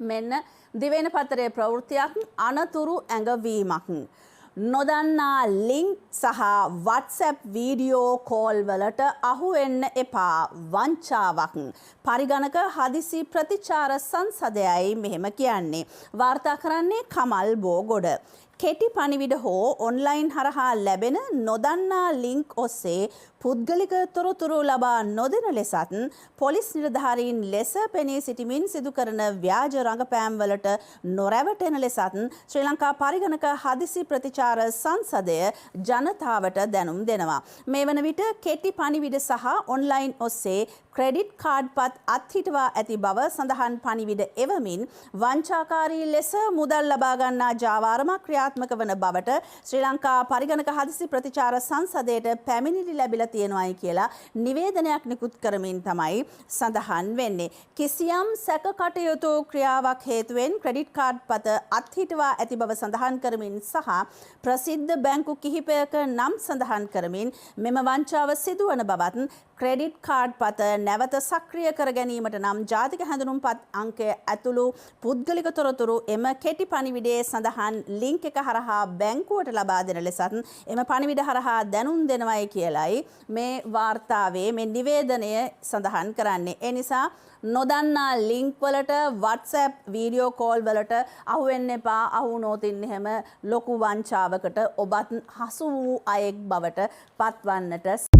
මෙන්න දිවයින පත්තරේ ප්‍රවෘත්තියක් අනතුරු ඇඟවීමක්. නොදන්නා ලින්ක් සහ WhatsApp වීඩියෝ කෝල් වලට අහු වෙන්න එපා වංචාවක්. පරිගණක හදිසි ප්‍රතිචාර සංසදයයි මෙහෙම කියන්නේ. වාර්තා කරන්නේ කමල් බෝගොඩ. කෙටි පණිවිඩ හෝ ඔන්ලයින් හරහා ලැබෙන නොදන්නා ලින්ක් ඔස්සේ පුද්ගලික තොරතුරු ලබා නොදෙන ලෙසත් පොලිස් නිලධාරීන් ලෙස පෙනී සිටිමින් සිදු කරන ව්‍යාජ රඟපෑම් වලට නොරැවටෙන ලෙසත් ශ්‍රී ලංකා පරිගණක හදිසි ප්‍රතිචාර සංසදය ජනතාවට දැනුම් දෙනවා. මේ වන විට කෙටි පණිවිඩ සහ ඔන්ලයින් ඔස්සේ ක්‍රෙඩිට් කාඩ් පත් අත්හිටවා ඇති බව සඳහන් පණිවිඩ එවමින් වංචාකාරී ලෙස මුදල් ලබා ගන්නා ජාවාරමක් ක්‍රියාත්මක වන බවට ශ්‍රී ලංකා පරිගණක හදිසි ප්‍රතිචාර සංසදයට පැමිණිලි ලැබිලා තියෙනවායි කියලා නිවේදනයක් නිකුත් කරමින් තමයි සඳහන් වෙන්නේ. කිසියම් සැක කටයුතු ක්‍රියාවක් හේතුවෙන් ක්‍රෙඩිට් කාඩ් පත අත්හිටවා ඇති බව සඳහන් කරමින් සහ ප්‍රසිද්ධ බැංකු කිහිපයක නම් සඳහන් කරමින් මෙම වංචාව සිදුවන බවත් ක්‍රෙඩිට් කාඩ් පත නැවත සක්‍රිය කර ගැනීමට නම් ජාතික හැඳුනුම්පත් අංකය ඇතුළු පුද්ගලික තොරතුරු එම කෙටි පණිවිඩයේ සඳහන් ලින්ක් එක හරහා බැංකුවට ලබා දෙන ලෙසත් එම පණිවිඩ හරහා දැනුම් දෙනවයි කියලයි මේ වාර්තාවේ මේ නිවේදනය සඳහන් කරන්නේ. ඒ නිසා නොදන්නා ලින්ක් වලට WhatsApp වීඩියෝ කෝල් වලට අහු වෙන්න එපා. අහු වුණොත් එහෙම ලොකු වංචාවකට ඔබත් හසු වූ අයෙක් බවට පත්වන්නට